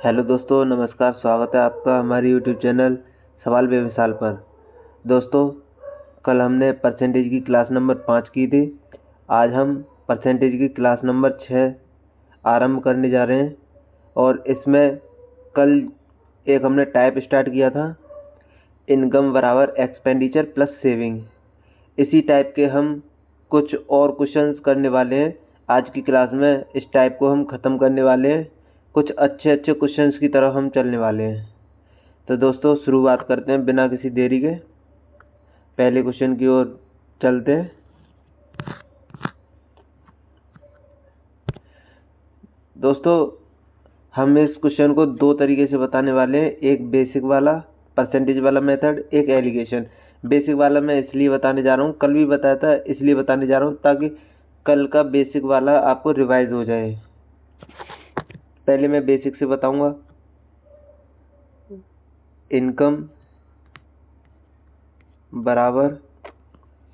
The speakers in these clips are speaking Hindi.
हेलो दोस्तों, नमस्कार। स्वागत है आपका हमारे यूट्यूब चैनल सवाल बेमिसाल पर। दोस्तों, कल हमने परसेंटेज की क्लास नंबर 5 की थी। आज हम परसेंटेज की क्लास नंबर 6 आरंभ करने जा रहे हैं। और इसमें कल एक हमने टाइप स्टार्ट किया था, इनकम बराबर एक्सपेंडिचर प्लस सेविंग। इसी टाइप के हम कुछ और क्वेश्चंस करने वाले हैं। आज की क्लास में इस टाइप को हम ख़त्म करने वाले हैं। कुछ अच्छे क्वेश्चंस की तरफ हम चलने वाले हैं। तो दोस्तों, शुरुआत करते हैं बिना किसी देरी के। पहले क्वेश्चन की ओर चलते हैं। दोस्तों, हम इस क्वेश्चन को दो तरीके से बताने वाले हैं, एक बेसिक वाला परसेंटेज वाला मेथड, एक एलिगेशन। बेसिक वाला मैं इसलिए बताने जा रहा हूँ, कल भी बताया था, इसलिए बताने जा रहा हूँ ताकि कल का बेसिक वाला आपको रिवाइज हो जाए। पहले मैं बेसिक से बताऊंगा। इनकम बराबर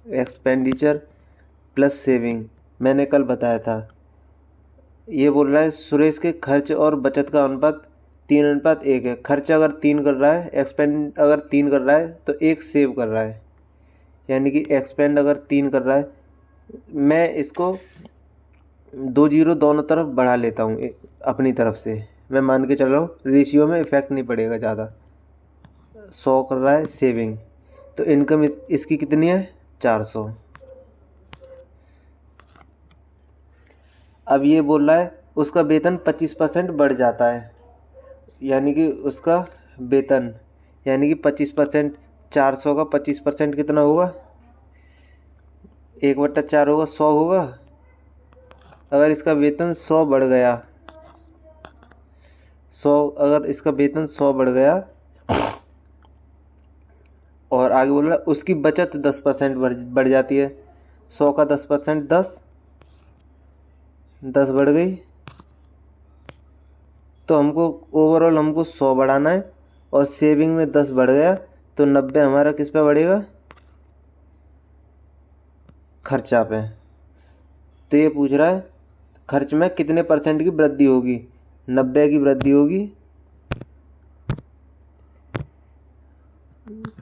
एक्सपेंडिचर प्लस सेविंग, मैंने कल बताया था। ये बोल रहा है सुरेश के खर्च और बचत का अनुपात 3:1 है। खर्च अगर 3 कर रहा है, एक्सपेंड अगर 3 कर रहा है तो 1 सेव कर रहा है, यानी कि एक्सपेंड अगर 3 कर रहा है। मैं इसको 2 जीरो दोनों तरफ बढ़ा लेता हूँ अपनी तरफ से। मैं मान के चल रहा हूँ, रेशियो में इफेक्ट नहीं पड़ेगा ज़्यादा। 100 कर रहा है सेविंग, तो इनकम इसकी कितनी है? 400। अब ये बोल रहा है उसका वेतन 25% बढ़ जाता है, यानी कि उसका वेतन, यानी कि 25%, 400 का 25% कितना होगा? 1/4 होगा, 100 होगा। अगर इसका वेतन 100 बढ़ गया, 100 अगर इसका वेतन 100 बढ़ गया, और आगे बोल रहा है उसकी बचत 10% बढ़ जाती है। 100 का 10%, 10 बढ़ गई। तो हमको ओवरऑल 100 बढ़ाना है, और सेविंग में 10 बढ़ गया, तो 90 हमारा किस पे बढ़ेगा? खर्चा पे। तो ये पूछ रहा है खर्च में कितने % की वृद्धि होगी? 90 की वृद्धि होगी।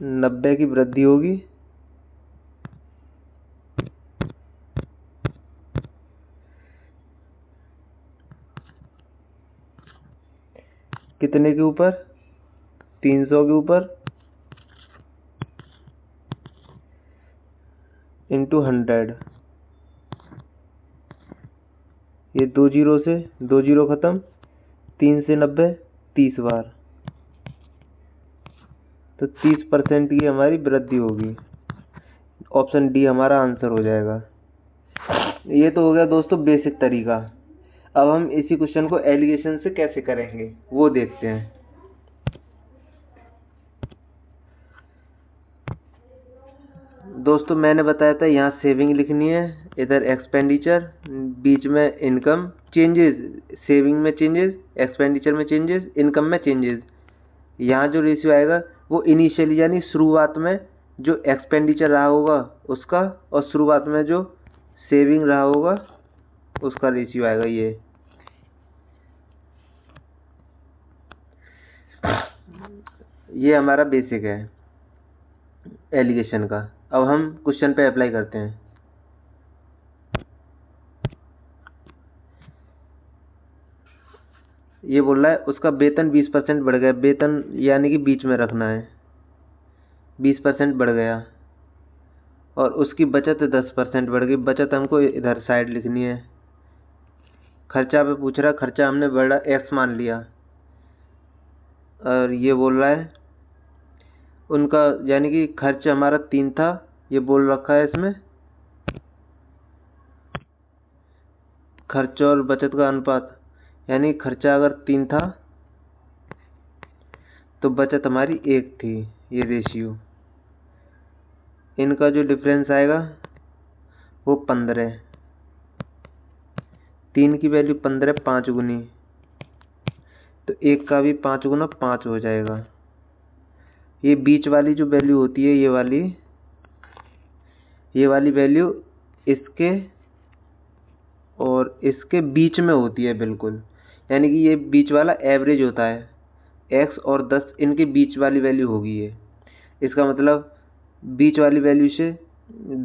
90 की वृद्धि होगी। कितने के ऊपर? 300 के ऊपर इंटू 100। ये 2 जीरो से 2 जीरो खत्म, 3 से 90 30 बार, तो 30% की हमारी वृद्धि होगी। ऑप्शन डी हमारा आंसर हो जाएगा। ये तो हो गया दोस्तों बेसिक तरीका। अब हम इसी क्वेश्चन को एलिगेशन से कैसे करेंगे वो देखते हैं। दोस्तों, मैंने बताया था यहाँ सेविंग लिखनी है, इधर एक्सपेंडिचर, बीच में इनकम। चेंजेस, सेविंग में चेंजेस, एक्सपेंडिचर में चेंजेस, इनकम में चेंजेस। यहाँ जो रेशियो आएगा वो इनिशियली यानी शुरुआत में जो एक्सपेंडिचर रहा होगा उसका, और शुरुआत में जो सेविंग रहा होगा उसका रेशियो आएगा। ये हमारा बेसिक है एलिगेशन का। अब हम क्वेश्चन पे अप्लाई करते हैं। ये बोल रहा है उसका वेतन 20% बढ़ गया। वेतन यानी कि बीच में रखना है, 20% बढ़ गया, और उसकी बचत 10% बढ़ गई। बचत हमको इधर साइड लिखनी है। खर्चा पे पूछ रहा है, खर्चा हमने बड़ा एक्स मान लिया। और ये बोल रहा है उनका, यानी कि खर्च हमारा 3 था, ये बोल रखा है इसमें। खर्च और बचत का अनुपात, यानी खर्चा अगर 3 था तो बचत हमारी 1 थी, ये रेशियो। इनका जो डिफरेंस आएगा वो 15। 3 की वैल्यू 15, 5 गुनी, तो 1 का भी 5 गुना 5 हो जाएगा। ये बीच वाली जो वैल्यू होती है, ये वाली वैल्यू इसके और इसके बीच में होती है बिल्कुल। यानी कि ये बीच वाला एवरेज होता है, x और 10 इनके बीच वाली वैल्यू होगी ये। इसका मतलब बीच वाली वैल्यू से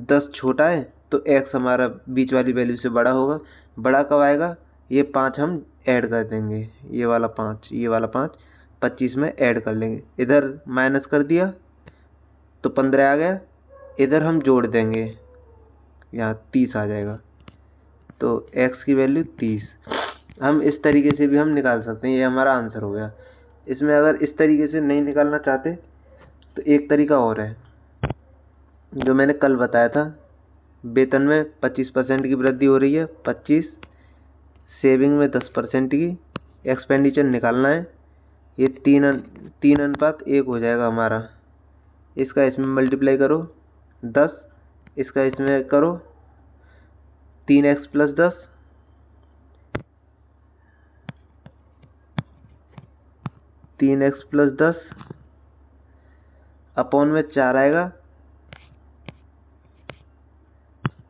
10 छोटा है तो x हमारा बीच वाली वैल्यू से बड़ा होगा। बड़ा कब आएगा? ये 5 हम ऐड कर देंगे, ये वाला 5 25 में ऐड कर लेंगे। इधर माइनस कर दिया तो 15 आ गया, इधर हम जोड़ देंगे, यहाँ 30 आ जाएगा। तो x की वैल्यू 30। हम इस तरीके से भी हम निकाल सकते हैं, ये हमारा आंसर हो गया। इसमें अगर इस तरीके से नहीं निकालना चाहते तो एक तरीका और है जो मैंने कल बताया था। वेतन में 25% की वृद्धि हो रही है, 25, सेविंग में 10% की, एक्सपेंडिचर निकालना है। ये 3:1 हो जाएगा हमारा। इसका इसमें मल्टीप्लाई करो 10, इसका इसमें करो 3x + 10, 3x + 10 अपॉन में 4 आएगा,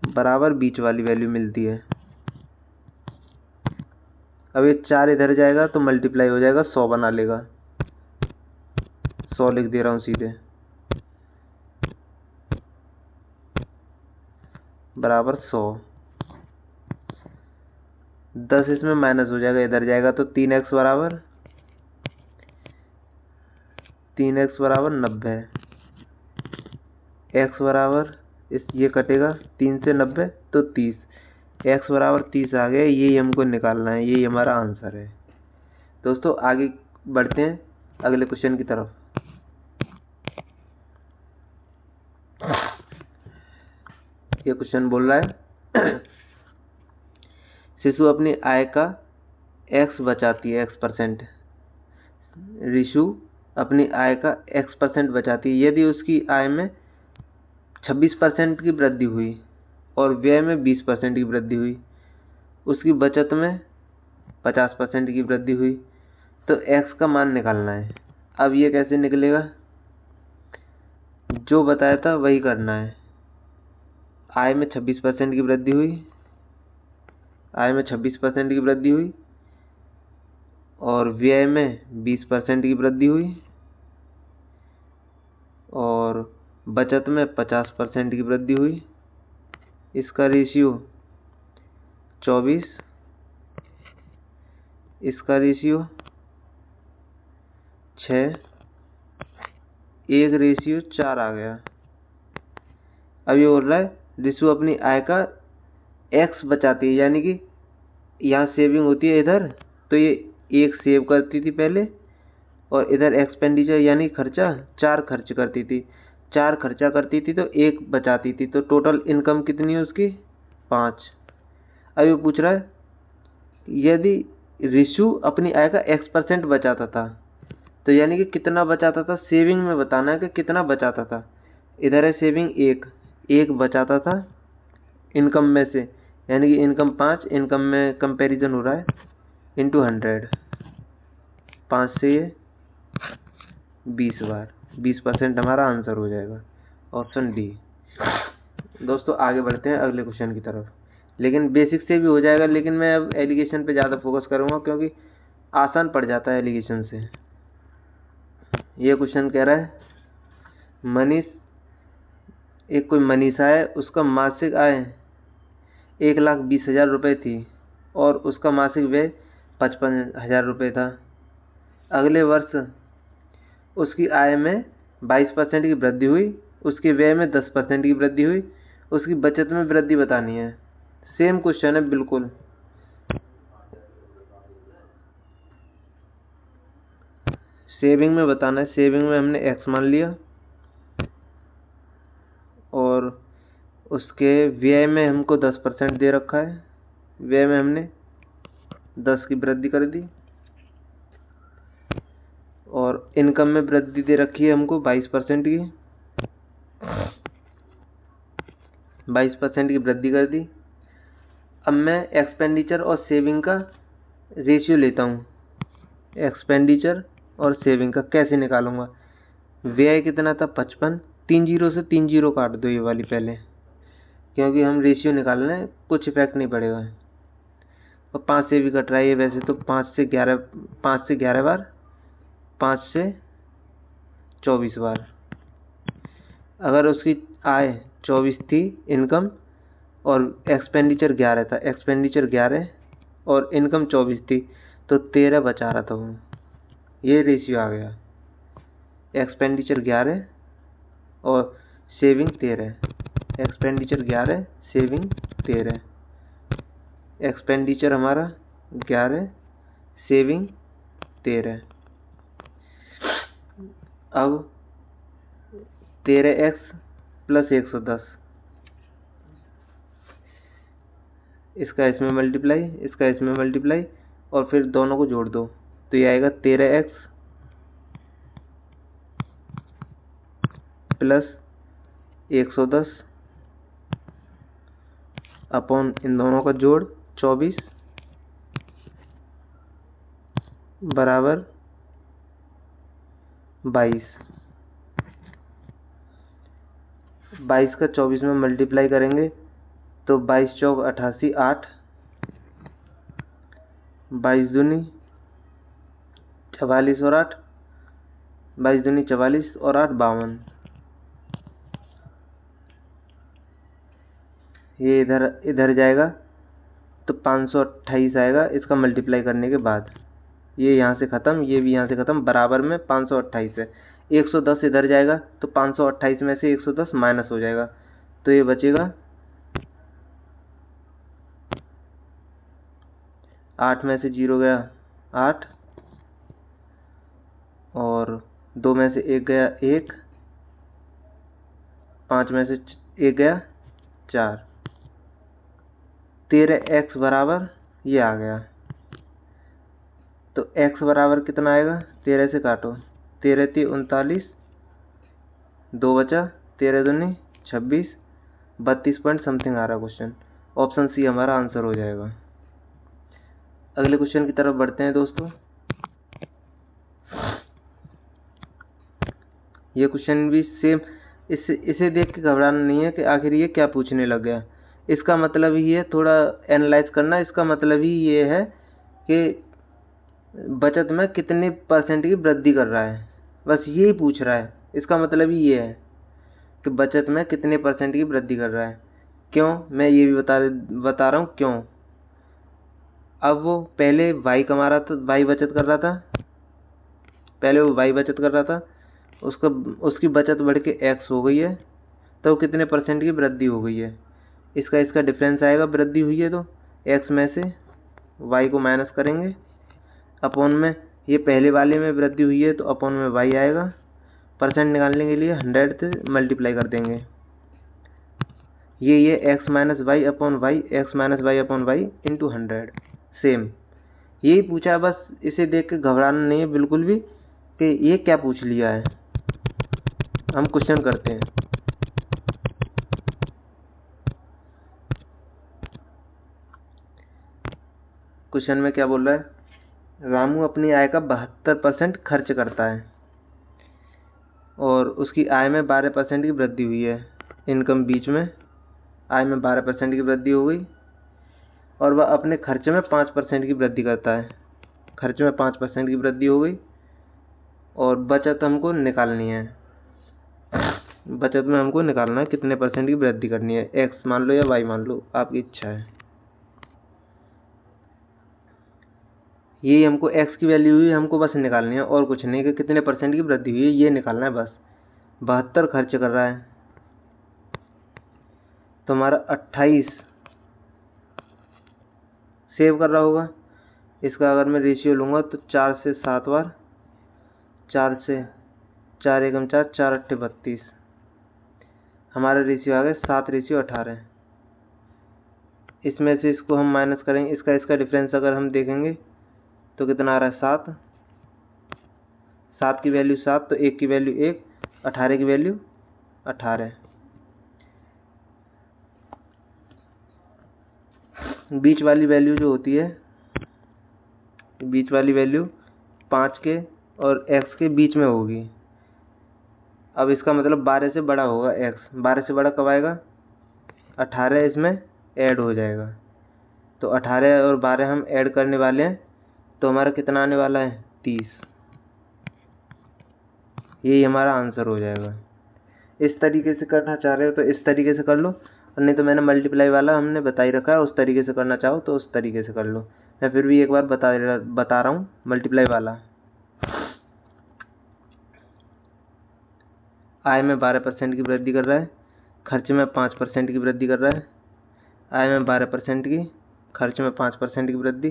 बराबर बीच वाली वैल्यू मिलती है। अब ये 4 इधर जाएगा तो मल्टीप्लाई हो जाएगा, 100 बना लेगा। 100 लिख दे रहा हूँ सीधे, बराबर 100। 10 इसमें माइनस हो जाएगा, इधर जाएगा तो 3x बराबर 90। x बराबर ये कटेगा 3 से 90 तो 30। x बराबर 30 आ गया। यही हमको निकालना है, यही हमारा आंसर है। दोस्तों आगे बढ़ते हैं अगले क्वेश्चन की तरफ। ये क्वेश्चन बोल रहा है शिशु अपनी आय का x बचाती है, x%। रिशु अपनी आय का x% बचाती है। यदि उसकी आय में 26% की वृद्धि हुई और व्यय में 20% की वृद्धि हुई, उसकी बचत में 50% की वृद्धि हुई, तो x का मान निकालना है। अब ये कैसे निकलेगा? जो बताया था वही करना है। आय में 26% की वृद्धि हुई, आय में 26% की वृद्धि हुई और व्यय में 20% की वृद्धि हुई और बचत में 50% की वृद्धि हुई। इसका रेशियो 24, इसका रेशियो 6, 1:4 आ गया। अब ये बोल रहा है रिशु अपनी आय का x बचाती है, यानी कि यहाँ सेविंग होती है इधर, तो ये 1 सेव करती थी पहले और इधर एक्सपेंडिचर यानी खर्चा 4 खर्च करती थी। 4 खर्चा करती थी तो 1 बचाती थी, तो टोटल इनकम कितनी है उसकी? 5। अब ये पूछ रहा है यदि रिशु अपनी आय का x% बचाता था, तो यानी कि कितना बचाता था, सेविंग में बताना है कि कितना बचाता था। इधर है सेविंग 1 बचाता था इनकम में से, यानी कि इनकम 5, इनकम में कंपैरिजन हो रहा है, इंटू 100। 5 से ये 20 बार, 20% हमारा आंसर हो जाएगा, ऑप्शन डी। दोस्तों आगे बढ़ते हैं अगले क्वेश्चन की तरफ। लेकिन बेसिक से भी हो जाएगा, लेकिन मैं अब एलिगेशन पे ज़्यादा फोकस करूँगा क्योंकि आसान पड़ जाता है एलिगेशन से। ये क्वेश्चन कह रहा है कोई मनीषा है, उसका मासिक आय 1,20,000 रुपये थी और उसका मासिक व्यय 55,000 रुपये था। अगले वर्ष उसकी आय में 22% की वृद्धि हुई, उसके व्यय में 10% की वृद्धि हुई, उसकी बचत में वृद्धि बतानी है। सेम क्वेश्चन है बिल्कुल। सेविंग में बताना है, सेविंग में हमने x मान लिया और उसके व्यय में हमको 10% दे रखा है, व्यय में हमने 10 की वृद्धि कर दी और इनकम में वृद्धि दे रखी है हमको 22% की, 22% की वृद्धि कर दी। अब मैं एक्सपेंडिचर और सेविंग का रेशियो लेता हूँ। एक्सपेंडिचर और सेविंग का कैसे निकालूंगा? व्यय कितना था? 55। 3 जीरो से 3 जीरो काट दो ये वाली पहले, क्योंकि हम रेशियो निकालना है, कुछ इफेक्ट नहीं पड़ेगा। और 5 से भी कट रहा है ये वैसे तो 5 से 11 बार, 5 से 24 बार। अगर उसकी आय 24 थी इनकम और एक्सपेंडिचर 11 था, एक्सपेंडिचर 11 और इनकम 24 थी, तो 13 बचा रहा था वो। ये रेशियो आ गया, एक्सपेंडिचर 11 और सेविंग 13, एक्सपेंडिचर 11 सेविंग 13, एक्सपेंडिचर हमारा 11 सेविंग 13। अब 13x प्लस 110, इसका इसमें मल्टीप्लाई, इसका इसमें मल्टीप्लाई और फिर दोनों को जोड़ दो तो ये आएगा 13x प्लस 110 अपॉन इन दोनों का जोड़ 24 बराबर 22। 22 का 24 में मल्टीप्लाई करेंगे तो 22 चौक 88, 8, 22 दूनी 44 और 8, 22 दूनी 44 और 8 52। ये इधर जाएगा तो 528 आएगा इसका मल्टीप्लाई करने के बाद। ये यहाँ से ख़त्म, ये भी यहाँ से ख़त्म, बराबर में 528 है। 110 इधर जाएगा तो 528 में से 110 माइनस हो जाएगा तो ये बचेगा 8 में से 0 गया 8 और 2 में से 1 गया 1, 5 में से 1 गया 4। 13x बराबर ये आ गया। तो x बराबर कितना आएगा, 13 से काटो, 13 × 39, 2 बचा, 13 दूनी 26, 32 पॉइंट समथिंग आ रहा क्वेश्चन। ऑप्शन सी हमारा आंसर हो जाएगा। अगले क्वेश्चन की तरफ बढ़ते हैं दोस्तों। ये क्वेश्चन भी सेम, इसे देख के घबराना नहीं है कि आखिर ये क्या पूछने लग गया। इसका मतलब ही है थोड़ा एनालाइज करना। इसका मतलब ही ये है कि बचत में कितने % की वृद्धि कर रहा है, बस यही पूछ रहा है। इसका मतलब ही ये है कि बचत में कितने % की वृद्धि कर रहा है। क्यों, मैं ये भी बता रहा हूँ क्यों। अब वो पहले y कमा रहा था, y बचत कर रहा था, पहले वो y बचत कर रहा था, उसकी बचत बढ़ के x हो गई है, तो कितने % की वृद्धि हो गई है। इसका डिफरेंस आएगा, वृद्धि हुई है तो x में से y को माइनस करेंगे, अपॉन में ये पहले वाले में वृद्धि हुई है तो अपॉन में y आएगा। परसेंट निकालने के लिए 100 से मल्टीप्लाई कर देंगे। ये x minus Y upon Y, X minus Y upon Y into 100। Same यही पूछा है, बस इसे देख के घबराना नहीं है बिल्कुल भी कि ये क्या पूछ लिया है। हम क्वेश्चन करते हैं। क्वेश्चन में क्या बोल रहा है, रामू अपनी आय का 72% खर्च करता है और उसकी आय में 12% की वृद्धि हुई है। इनकम बीच में, आय में 12% की वृद्धि हो गई और वह अपने खर्च में 5% की वृद्धि करता है। खर्च में 5% की वृद्धि हो गई और बचत हमको निकालनी है। बचत में हमको निकालना है कितने % की वृद्धि करनी है, x मान लो या y मान लो, आपकी इच्छा है। ये हमको x की वैल्यू हुई, हमको बस निकालनी है और कुछ नहीं कि कितने % की वृद्धि हुई है, ये निकालना है बस। 72 खर्च कर रहा है तो हमारा 28 सेव कर रहा होगा। इसका अगर मैं रेशियो लूँगा तो 4 से 7 बार, 4 से 4 एकम 4, 4 अट्ठे 32, हमारा रेशियो आ गया 7:18। इसमें से इसको हम माइनस करेंगे, इसका डिफरेंस अगर हम देखेंगे तो कितना आ रहा है 7, 7 की वैल्यू 7 तो 1 की वैल्यू 1, 18 की वैल्यू 18। बीच वाली वैल्यू जो होती है, बीच वाली वैल्यू 5 के और x के बीच में होगी। अब इसका मतलब 12 से बड़ा होगा x, 12 से बड़ा कब आएगा, 18 इसमें ऐड हो जाएगा तो 18 और 12 हम ऐड करने वाले हैं, तो हमारा कितना आने वाला है 30। यही हमारा आंसर हो जाएगा। इस तरीके से करना चाह रहे हो तो इस तरीके से कर लो, और नहीं तो मैंने मल्टीप्लाई वाला हमने बता ही रखा है, उस तरीके से करना चाहो तो उस तरीके से कर लो। मैं फिर भी एक बार बता रहा हूँ मल्टीप्लाई वाला। आय में 12% की वृद्धि कर रहा है, खर्च में 5% की वृद्धि कर रहा है। आय में 12% की, खर्च में 5% की वृद्धि,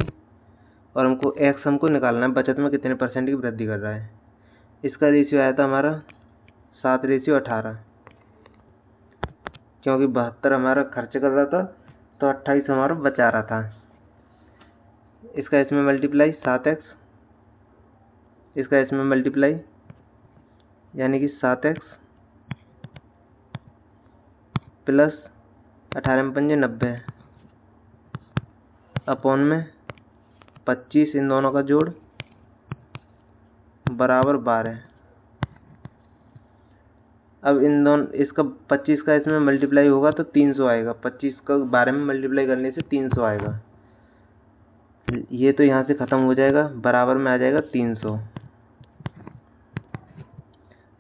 और हमको एक्स हमको निकालना है, बचत में कितने परसेंट की वृद्धि कर रहा है। इसका रेशियो आया था हमारा 7:18, क्योंकि 72 हमारा खर्च कर रहा था तो 28 हमारा बचा रहा था। इसका इसमें मल्टीप्लाई 7x, इसका इसमें मल्टीप्लाई यानी कि 7x प्लस 18 में 5 90 अपॉन में 25, इन दोनों का जोड़ बराबर 12। अब इन दोनों इसका 25 का इसमें मल्टीप्लाई होगा तो 300 आएगा। 25 का 12 में मल्टीप्लाई करने से 300 आएगा। ये तो यहाँ से ख़त्म हो जाएगा, बराबर में आ जाएगा 300।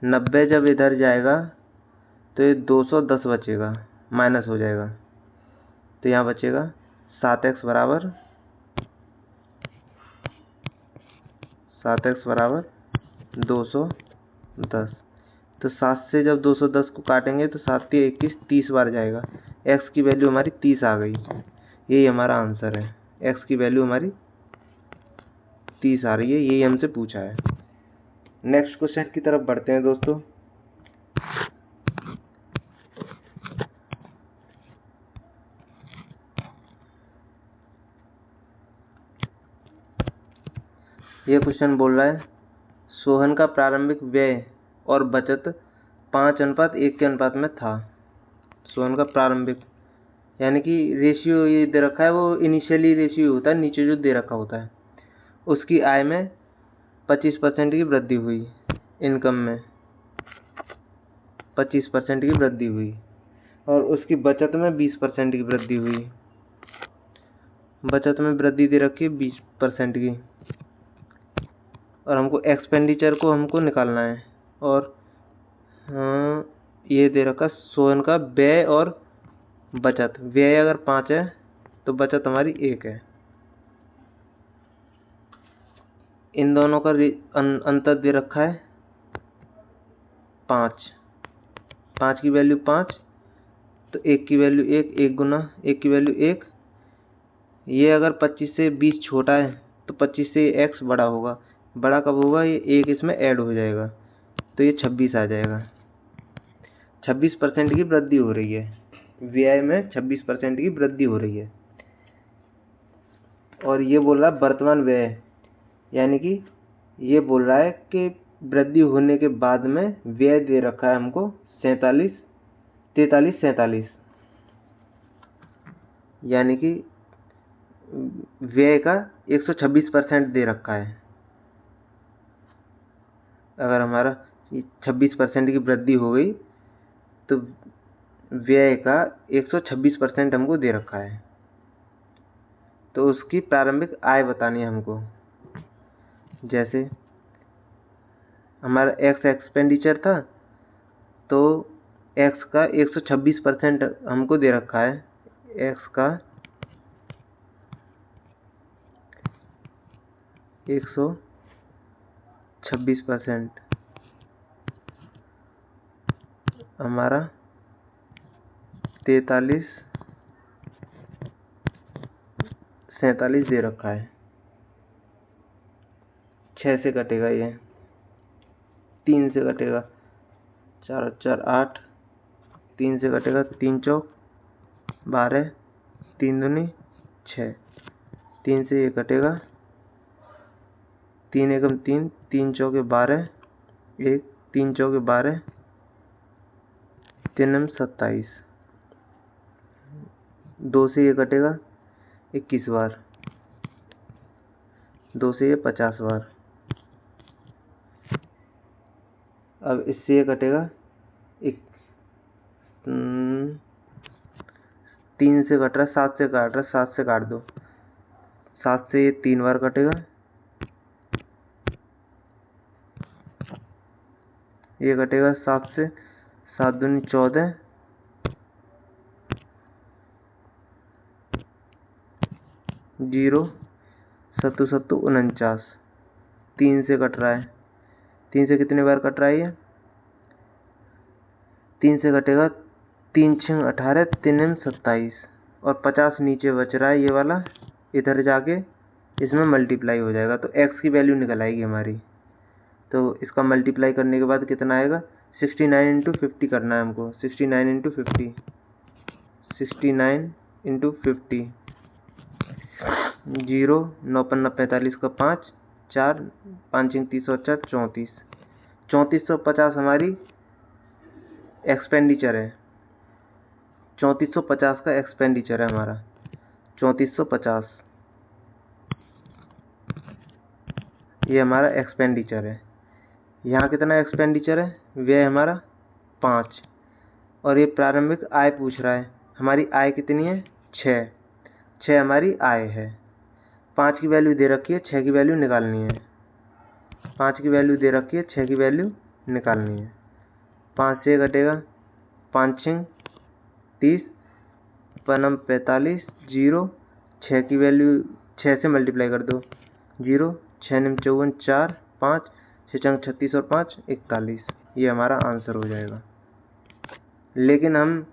90 जब इधर जाएगा तो ये 210 बचेगा, माइनस हो जाएगा, तो यहाँ बचेगा 7x बराबर 210। तो 7 से जब 210 को काटेंगे तो 7 के 21, 30 बार जाएगा। x की वैल्यू हमारी 30 आ गई। यही हमारा आंसर है, x की वैल्यू हमारी 30 आ रही है, यही हमसे पूछा है। नेक्स्ट क्वेश्चन की तरफ बढ़ते हैं दोस्तों। ये क्वेश्चन बोल रहा है सोहन का प्रारंभिक व्यय और बचत 5:1 के अनुपात में था। सोहन का प्रारंभिक यानी कि रेशियो ये दे रखा है, वो इनिशियली रेशियो होता है, नीचे जो दे रखा होता है। उसकी आय में 25% की वृद्धि हुई, इनकम में 25% की वृद्धि हुई, और उसकी बचत में 20% की वृद्धि हुई। बचत में वृद्धि दे रखी है 20% की, और हमको एक्सपेंडिचर को हमको निकालना है। और ये दे रखा सोहन का व्यय और बचत। व्यय अगर 5 है तो बचत हमारी 1 है। इन दोनों का अंतर दे रखा है 5। 5 की वैल्यू 5, तो 1 की वैल्यू 1, 1 गुना 1 की वैल्यू 1। ये अगर 25 से 20 छोटा है तो 25 से x बड़ा होगा। बड़ा कब होगा? ये 1 इसमें ऐड हो जाएगा तो ये 26 आ जाएगा। 26% की वृद्धि हो रही है, व्यय में 26% की वृद्धि हो रही है। और ये बोल रहा है वर्तमान व्यय, यानी कि ये बोल रहा है कि वृद्धि होने के बाद में व्यय दे रखा है हमको 43, यानी कि व्यय का 126% दे रखा है। अगर हमारा 26% की वृद्धि हो गई तो व्यय का 126% हमको दे रखा है। तो उसकी प्रारंभिक आय बतानी है हमको। जैसे हमारा x एक्सपेंडिचर था तो x का 126% हमको दे रखा है। x का 126% हमारा 47 दे रखा है। 6 से कटेगा, ये 3 से कटेगा, 4 4 8, 3 से कटेगा, 3 चौक 12, 3 दूनी 6, 3 से ये कटेगा, 3 एकम 3, 3 चौके 12, 1 3 चौके 12, 3 एम 27, 2 से ये कटेगा 21 बार, 2 से ये 50 बार। अब इससे ये कटेगा 3 3 से कट रहा है, 7 से काट रहा है, 7 से काट दो। 7 से ये 3 बार कटेगा, ये कटेगा 7 से, 7 दूनी 14, 0 सत्तू सत्तू 49, 3 से कट रहा है। 3 से कितने बार कट रहा है ये? 3 से कटेगा, 3 6 18, 3 27 और 50 नीचे बच रहा है ये वाला, इधर जाके इसमें मल्टीप्लाई हो जाएगा तो x की वैल्यू निकल आएगी हमारी। तो इसका मल्टीप्लाई करने के बाद कितना आएगा? 69 इंटू 50 करना है हमको। 69 इंटू 50, 69 इंटू 50, 0 9 5 45 का 5, 4 5 30 और 4 34, 3450 हमारी एक्सपेंडिचर है। 3450 का एक्सपेंडिचर है हमारा, 3450 ये हमारा एक्सपेंडिचर है। यहाँ कितना एक्सपेंडिचर है? व्यय हमारा 5 और ये प्रारंभिक आय पूछ रहा है। हमारी आय कितनी है? 6 हमारी आय है। 5 की वैल्यू दे रखी है, 6 की वैल्यू निकालनी है। 5 की वैल्यू दे रखी है, 6 की वैल्यू निकालनी है। 5 से कटेगा, 5 6 30, 5 45, 0 6 की वैल्यू 6 से मल्टीप्लाई कर दो, 0 6 9 54, 4 5 6 36 और 5 41, ये हमारा आंसर हो जाएगा। लेकिन हम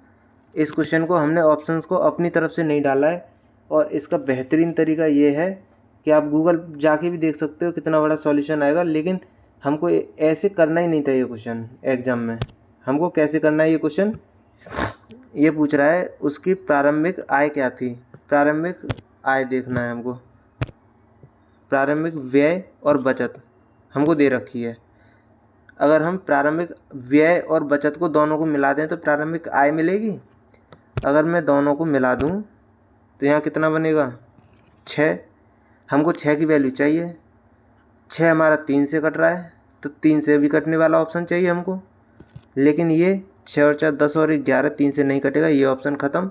इस क्वेश्चन को हमने ऑप्शंस को अपनी तरफ से नहीं डाला है और इसका बेहतरीन तरीका ये है कि आप गूगल जाके भी देख सकते हो कितना बड़ा सॉल्यूशन आएगा। लेकिन हमको ऐसे करना ही नहीं था ये क्वेश्चन एग्जाम में। हमको कैसे करना है ये क्वेश्चन? ये पूछ रहा है उसकी प्रारंभिक आय क्या थी। प्रारंभिक आय देखना है हमको, प्रारंभिक व्यय और बचत हमको दे रखी है। अगर हम प्रारंभिक व्यय और बचत को दोनों को मिला दें तो प्रारंभिक आय मिलेगी। अगर मैं दोनों को मिला दूं तो यहाँ कितना बनेगा? 6। हमको 6 की वैल्यू चाहिए। 6 हमारा 3 से कट रहा है तो 3 से भी कटने वाला ऑप्शन चाहिए हमको। लेकिन ये 6 और 4 10 और 1 11, 3 से नहीं कटेगा, ये ऑप्शन ख़त्म।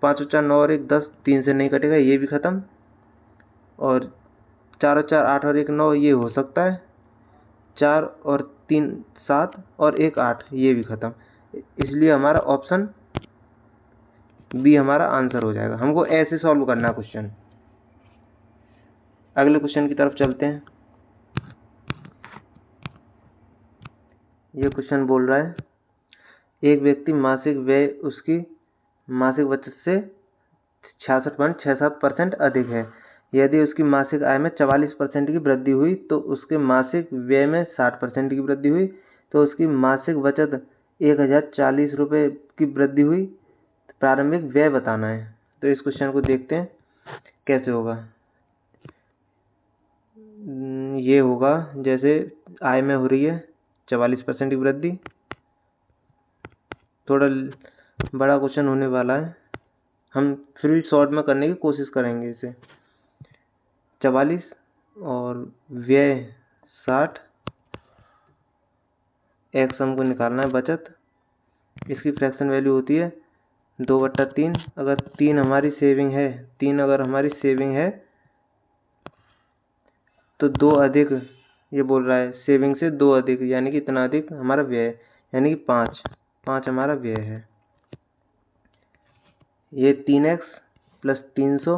5 और 4 9 और 1 10, 3 से नहीं कटेगा, ये भी ख़त्म। और 4 और 4 8 और 1 9, ये हो सकता है। 4 और 3 7 और 1 8, ये भी ख़त्म। इसलिए हमारा ऑप्शन बी हमारा आंसर हो जाएगा। हमको ऐसे सॉल्व करना है क्वेश्चन। अगले क्वेश्चन की तरफ चलते हैं। ये क्वेश्चन बोल रहा है एक व्यक्ति मासिक व्यय उसकी मासिक बचत से 66.67% अधिक है। यदि उसकी मासिक आय में 44% की वृद्धि हुई तो उसके मासिक व्यय में 60% की वृद्धि हुई तो उसकी मासिक बचत 1040 रुपये की वृद्धि हुई। प्रारंभिक व्यय बताना है। तो इस क्वेश्चन को देखते हैं कैसे होगा। ये होगा जैसे आय में हो रही है 44% की वृद्धि। थोड़ा बड़ा क्वेश्चन होने वाला है, हम फिर भी शॉर्ट में करने की कोशिश करेंगे इसे। 44 और व्यय 60, एक्स हमको निकालना है बचत। इसकी फ्रैक्शन वैल्यू होती है 2/3। अगर 3 हमारी सेविंग है, 3 अगर हमारी सेविंग है तो 2 अधिक, ये बोल रहा है सेविंग से 2 अधिक, यानी कि इतना अधिक हमारा व्यय, यानी कि 5 हमारा व्यय है। ये 3x प्लस 300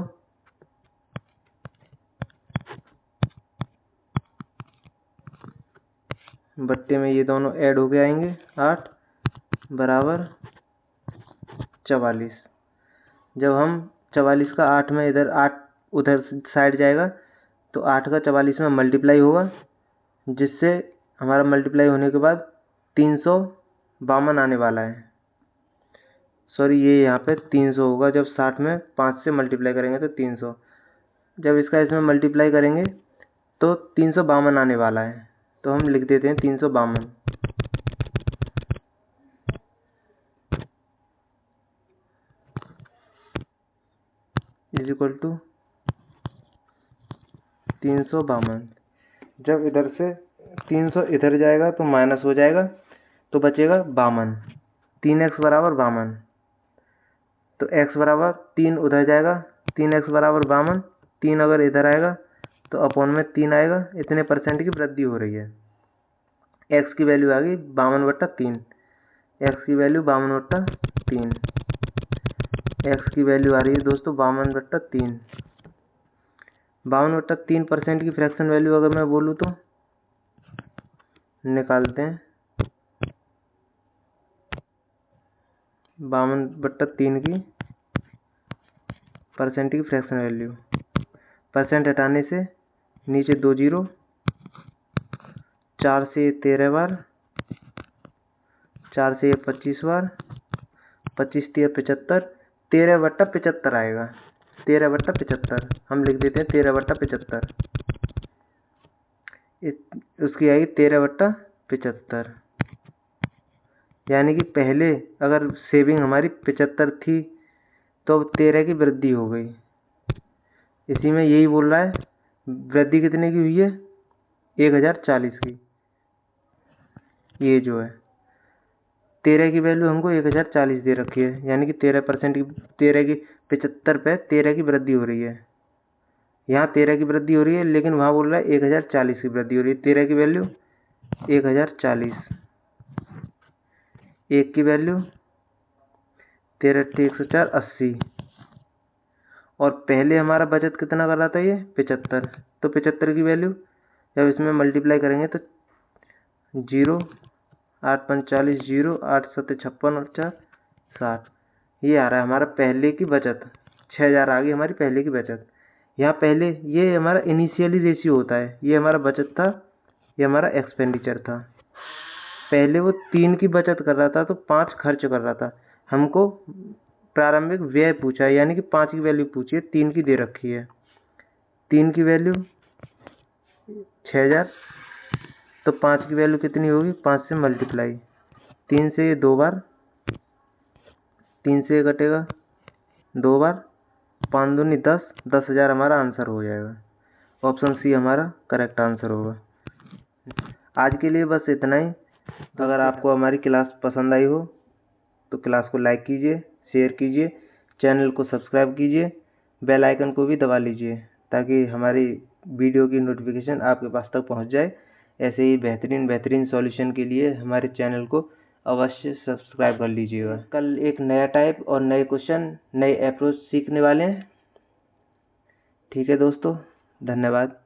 बट्टे में ये दोनों ऐड हो के आएंगे 8 बराबर 44। जब हम 44 का 8 में इधर 8 उधर साइड जाएगा तो 8 का 44 में मल्टीप्लाई होगा, जिससे हमारा मल्टीप्लाई होने के बाद 352 आने वाला है। सॉरी, ये यहाँ पे 300 होगा। जब 60 में 5 से मल्टीप्लाई करेंगे तो 300, जब इसका इसमें मल्टीप्लाई करेंगे तो 352 आने वाला है। तो हम लिख देते हैं 352 इज इक्वल टू 352। जब इधर से 300 इधर जाएगा तो माइनस हो जाएगा तो बचेगा 52। 3x बराबर 52। तो x बराबर 3 उधर जाएगा, 3x बराबर 52, 3 अगर इधर आएगा तो अपॉन में 3 आएगा। इतने परसेंट की वृद्धि हो रही है। x की वैल्यू आ गई 52/3, x की वैल्यू 52/3, x की वैल्यू आ रही है दोस्तों 52/3। 52/3% की फ्रैक्शन वैल्यू अगर मैं बोलूँ तो निकालते हैं। 52/3 की परसेंट की फ्रैक्शन वैल्यू, परसेंट हटाने से नीचे 2 जीरो, 4 से 13 बार, 4 से 25 बार, 25 3 75, 13/75 आएगा। 13/75 हम लिख देते हैं 13/75, उसकी आएगी 13/75। यानी कि पहले अगर सेविंग हमारी 75 थी तो अब 13 की वृद्धि हो गई। इसी में यही बोल रहा है वृद्धि कितने की हुई है, 1040 की। ये जो है 13 की वैल्यू हमको 1040 दे रखी है, यानी कि 13% की, 13 की 75 पे 13 की वृद्धि हो रही है। यहाँ 13 की वृद्धि हो रही है, लेकिन वहाँ बोल रहा है 1040 की वृद्धि हो रही है। 13 की वैल्यू 1040, 1 की वैल्यू 13 104 80। और पहले हमारा बचत कितना कर रहा था ये 75, तो 75 की वैल्यू जब इसमें मल्टीप्लाई करेंगे तो 0 8 5 40, 0 8 7 56 और 4 60, ये आ रहा है हमारा पहले की बचत। 6000 आ गई हमारी पहले की बचत। यहाँ पहले ये हमारा इनिशियली रेशियो होता है, ये हमारा बचत था, ये हमारा एक्सपेंडिचर था। पहले वो 3 की बचत कर रहा था तो 5 खर्च कर रहा था। हमको प्रारंभिक व्यय पूछा है, यानी कि 5 की वैल्यू पूछी है, 3 की दे रखी है। 3 की वैल्यू 6000, तो 5 की वैल्यू कितनी होगी, 5 से मल्टीप्लाई, 3 से ये 2 बार, 3 से ये कटेगा 2 बार, 5 दूनी 10, 10,000 हमारा आंसर हो जाएगा। ऑप्शन सी हमारा करेक्ट आंसर होगा। आज के लिए बस इतना ही। अगर आपको हमारी क्लास पसंद आई हो तो क्लास को लाइक कीजिए, शेयर कीजिए, चैनल को सब्सक्राइब कीजिए, बेल आइकन को भी दबा लीजिए ताकि हमारी वीडियो की नोटिफिकेशन आपके पास तक पहुंच जाए। ऐसे ही बेहतरीन सॉल्यूशन के लिए हमारे चैनल को अवश्य सब्सक्राइब कर लीजिएगा। कल एक नया टाइप और नए क्वेश्चन, नए अप्रोच सीखने वाले हैं। ठीक है दोस्तों, धन्यवाद।